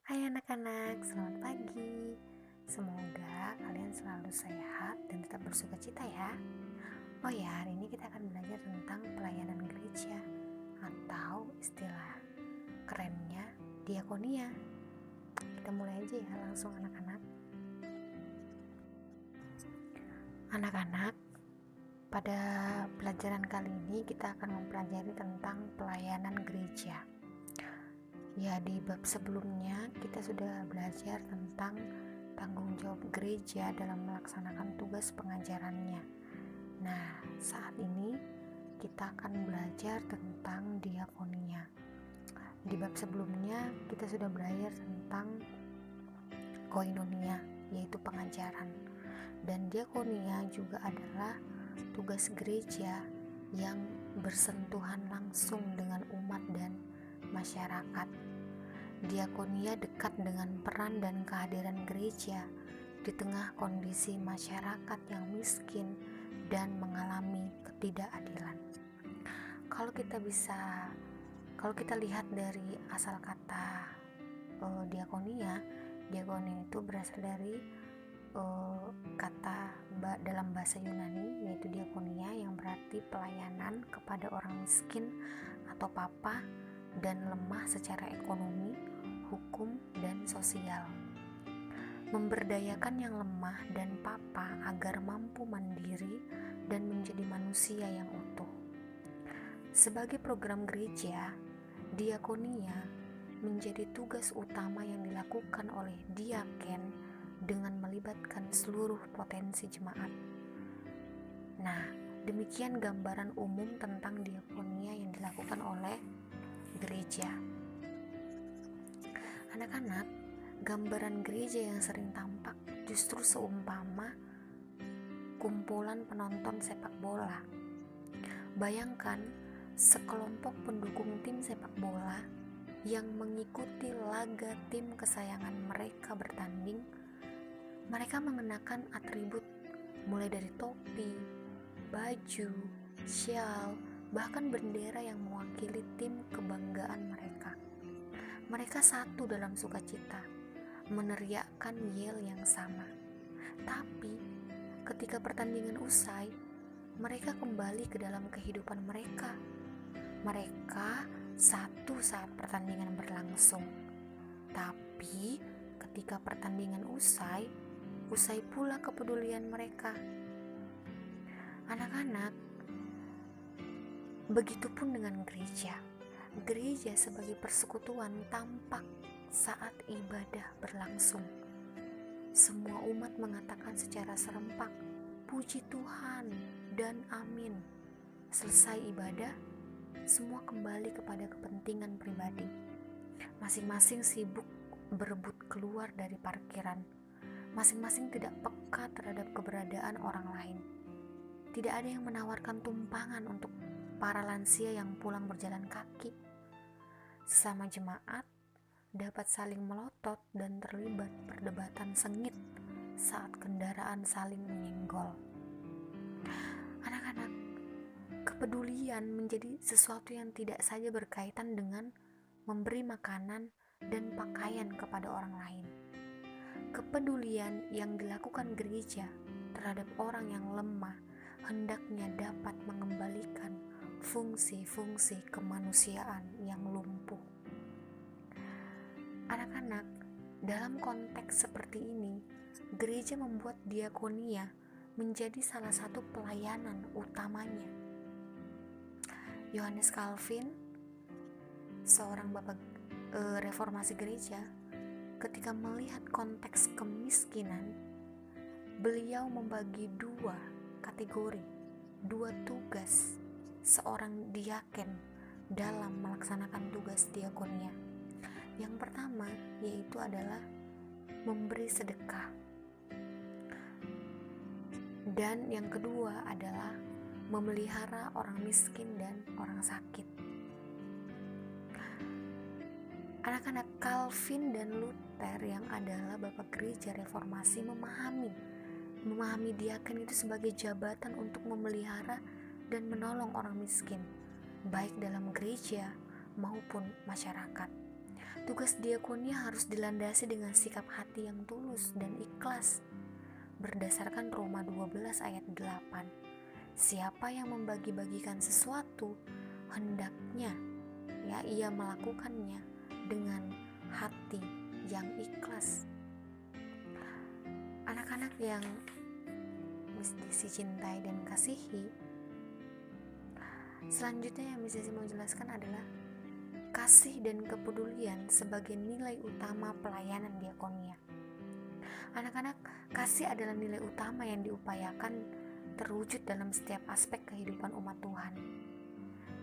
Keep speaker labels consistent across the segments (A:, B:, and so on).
A: Hai anak-anak, selamat pagi. Semoga kalian selalu sehat dan tetap bersukacita ya. Oh ya, hari ini kita akan belajar tentang pelayanan gereja atau istilah kerennya diakonia. Kita mulai aja ya langsung anak-anak. Anak-anak, pada pelajaran kali ini kita akan mempelajari tentang pelayanan gereja. Ya, di bab sebelumnya kita sudah belajar tentang tanggung jawab gereja dalam melaksanakan tugas pengajarannya. Nah, saat ini kita akan belajar tentang diakonia. Di bab sebelumnya kita sudah belajar tentang koinonia, yaitu pengajaran. Dan diakonia juga adalah tugas gereja yang bersentuhan langsung dengan umat dan masyarakat. Diakonia dekat dengan peran dan kehadiran gereja di tengah kondisi masyarakat yang miskin dan mengalami ketidakadilan. Kalau kita lihat dari asal kata diakonia itu berasal dari kata dalam bahasa Yunani, yaitu diakonia, yang berarti pelayanan kepada orang miskin atau papa dan lemah secara ekonomi, hukum, dan sosial. Memberdayakan yang lemah dan papa agar mampu mandiri dan menjadi manusia yang utuh. Sebagai program gereja, diakonia menjadi tugas utama yang dilakukan oleh diaken dengan melibatkan seluruh potensi jemaat. Nah, demikian gambaran umum tentang diakonia yang dilakukan oleh gereja. Anak-anak, gambaran gereja yang sering tampak justru seumpama kumpulan penonton sepak bola. Bayangkan sekelompok pendukung tim sepak bola yang mengikuti laga tim kesayangan mereka bertanding. Mereka mengenakan atribut mulai dari topi, baju, syal, bahkan bendera yang mewakili tim kebanggaan mereka. Mereka satu dalam sukacita, meneriakkan yel yang sama. Tapi ketika pertandingan usai, mereka kembali ke dalam kehidupan mereka. Mereka satu saat pertandingan berlangsung. Tapi ketika pertandingan usai pula kepedulian mereka. Anak-anak, begitupun dengan gereja. Gereja sebagai persekutuan tampak saat ibadah berlangsung. Semua umat mengatakan secara serempak, "Puji Tuhan" dan "Amin". Selesai ibadah, semua kembali kepada kepentingan pribadi. Masing-masing sibuk berebut keluar dari parkiran. Masing-masing tidak peka terhadap keberadaan orang lain. Tidak ada yang menawarkan tumpangan untuk para lansia yang pulang berjalan kaki. Sesama jemaat dapat saling melotot dan terlibat perdebatan sengit saat kendaraan saling menyenggol. Anak-anak, kepedulian menjadi sesuatu yang tidak saja berkaitan dengan memberi makanan dan pakaian kepada orang lain. Kepedulian yang dilakukan gereja terhadap orang yang lemah hendaknya dapat mengembalikan fungsi-fungsi kemanusiaan yang lumpuh. Anak-anak, dalam konteks seperti ini, gereja membuat diakonia menjadi salah satu pelayanan utamanya. Yohanes Calvin, seorang bapak reformasi gereja, ketika melihat konteks kemiskinan, beliau membagi dua kategori, dua tugas seorang diaken dalam melaksanakan tugas diakonia. Yang pertama yaitu adalah memberi sedekah, dan yang kedua adalah memelihara orang miskin dan orang sakit. Anak-anak, Calvin dan Luther yang adalah bapak gereja reformasi memahami diaken itu sebagai jabatan untuk memelihara dan menolong orang miskin, baik dalam gereja maupun masyarakat. Tugas diakonia harus dilandasi dengan sikap hati yang tulus dan ikhlas. Berdasarkan Roma 12 ayat 8, siapa yang membagi-bagikan sesuatu, hendaknya ia melakukannya dengan hati yang ikhlas. Anak-anak yang Miss Desi cintai dan kasihi, selanjutnya yang Miss Desi mau jelaskan adalah kasih dan kepedulian sebagai nilai utama pelayanan diakonia. Anak-anak, kasih adalah nilai utama yang diupayakan terwujud dalam setiap aspek kehidupan umat Tuhan.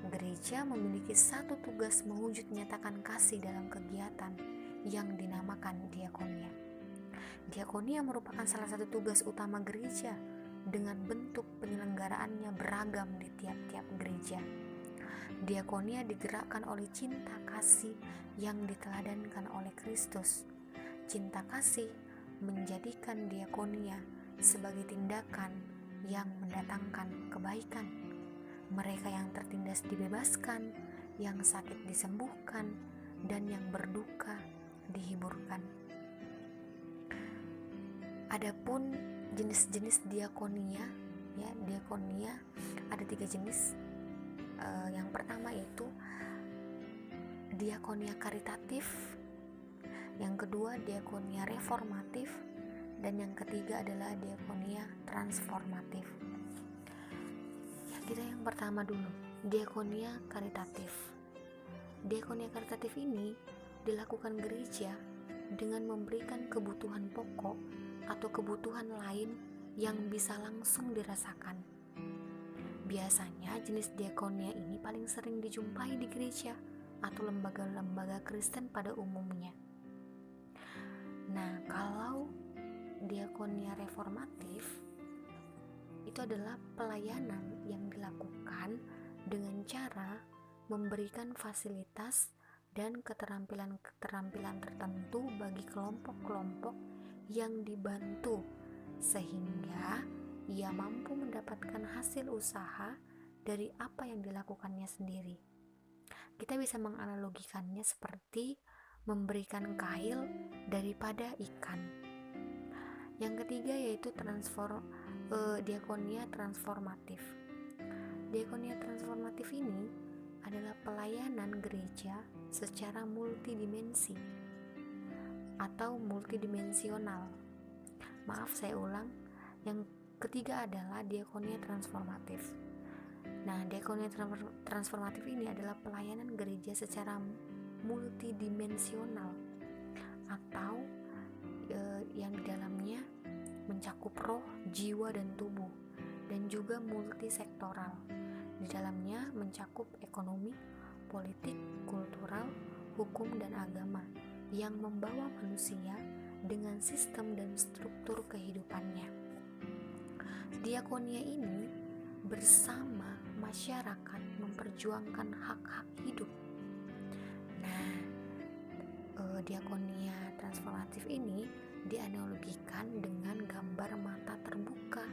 A: Gereja memiliki satu tugas mewujud nyatakan kasih dalam kegiatan yang dinamakan diakonia. Diakonia merupakan salah satu tugas utama gereja dengan bentuk penyelenggaraannya beragam di tiap-tiap gereja. Diakonia digerakkan oleh cinta kasih yang diteladankan oleh Kristus. Cinta kasih menjadikan diakonia sebagai tindakan yang mendatangkan kebaikan. Mereka yang tertindas dibebaskan, yang sakit disembuhkan, dan yang berduka dihiburkan. Adapun jenis-jenis diakonia, diakonia ada 3 jenis. Yang pertama itu diakonia karitatif, yang kedua diakonia reformatif, dan yang ketiga adalah diakonia transformatif. Kita yang pertama dulu, diakonia karitatif. Diakonia karitatif ini dilakukan gereja dengan memberikan kebutuhan pokok atau kebutuhan lain yang bisa langsung dirasakan. Biasanya jenis diakonia ini paling sering dijumpai di gereja atau lembaga-lembaga Kristen pada umumnya. Nah, kalau diakonia reformatif itu adalah pelayanan yang dilakukan dengan cara memberikan fasilitas dan keterampilan-keterampilan tertentu bagi kelompok-kelompok yang dibantu sehingga ia mampu mendapatkan hasil usaha dari apa yang dilakukannya sendiri. Kita bisa menganalogikannya seperti memberikan kail daripada ikan. Yang ketiga yaitu diakonia transformatif. Diakonia transformatif ini adalah pelayanan gereja secara multidimensi atau multidimensional. Maaf, saya ulang. Yang ketiga adalah diakonia transformatif. Nah, diakonia transformatif ini adalah pelayanan gereja secara multidimensional atau yang di dalamnya mencakup roh, jiwa, dan tubuh, dan juga multisektoral. Di dalamnya mencakup ekonomi, politik, kultural, hukum, dan agama yang membawa manusia dengan sistem dan struktur kehidupannya. Diakonia ini bersama masyarakat memperjuangkan hak-hak hidup. Nah, diakonia transformatif ini dianalogikan dengan gambar mata terbuka.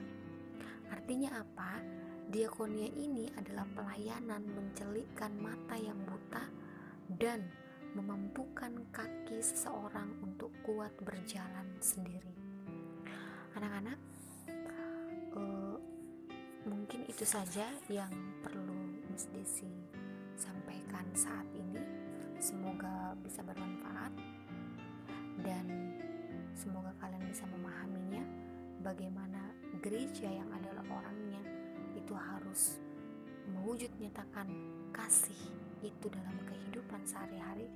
A: Artinya apa? Diakonia ini adalah pelayanan mencelikkan mata yang buta dan memampukan kaki seseorang untuk kuat berjalan sendiri. Anak-anak, mungkin itu saja yang perlu Miss Desi sampaikan saat ini. Semoga bisa bermanfaat dan semoga kalian bisa memahaminya, bagaimana gereja yang adalah orangnya itu harus mewujud nyatakan kasih itu dalam kehidupan sehari-hari,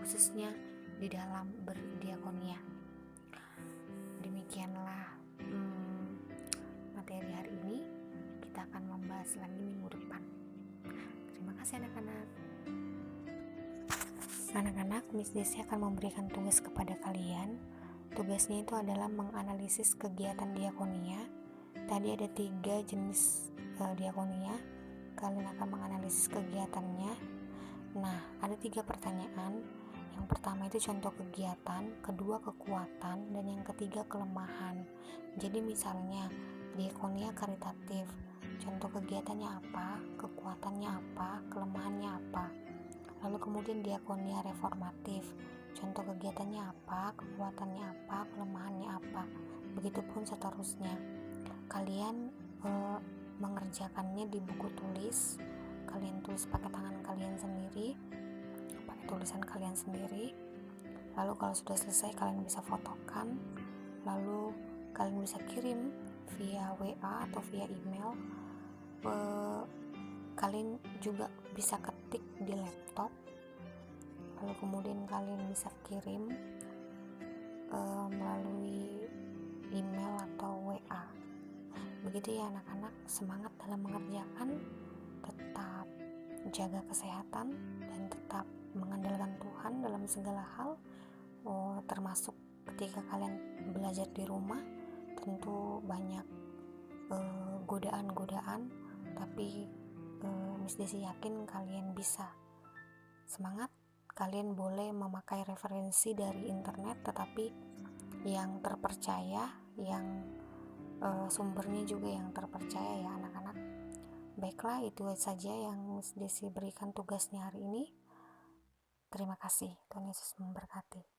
A: khususnya di dalam berdiakonia. Demikianlah materi hari ini. Kita akan membahas lagi minggu depan. Terima kasih anak-anak. Anak-anak, Miss Desi akan memberikan tugas kepada kalian. Tugasnya itu adalah menganalisis kegiatan diakonia. Tadi ada 3 jenis diakonia. Kalian akan menganalisis kegiatannya. Nah, ada 3 pertanyaan. Yang pertama itu contoh kegiatan, kedua kekuatan, dan yang ketiga kelemahan. Jadi misalnya diakonia karitatif, contoh kegiatannya apa, kekuatannya apa, kelemahannya apa. Lalu kemudian diakonia reformatif, contoh kegiatannya apa, kekuatannya apa, kelemahannya apa. Begitupun seterusnya. Kalian mengerjakannya di buku tulis, kalian tulis pakai tangan kalian sendiri, pakai tulisan kalian sendiri. Lalu kalau sudah selesai kalian bisa fotokan, lalu kalian bisa kirim via WA atau via email. Kalian juga bisa ketik di laptop, lalu kemudian kalian bisa kirim melalui email atau WA. Begitu ya anak-anak, semangat dalam mengerjakan, tetap jaga kesehatan dan tetap mengandalkan Tuhan dalam segala hal. Termasuk ketika kalian belajar di rumah, tentu banyak godaan-godaan, tapi Miss Desi yakin kalian bisa. Semangat. Kalian boleh memakai referensi dari internet, tetapi yang terpercaya, yang sumbernya juga yang terpercaya ya anak-anak. Baiklah, itu saja yang Miss Desi berikan tugasnya hari ini. Terima kasih. Tuhan Yesus memberkati.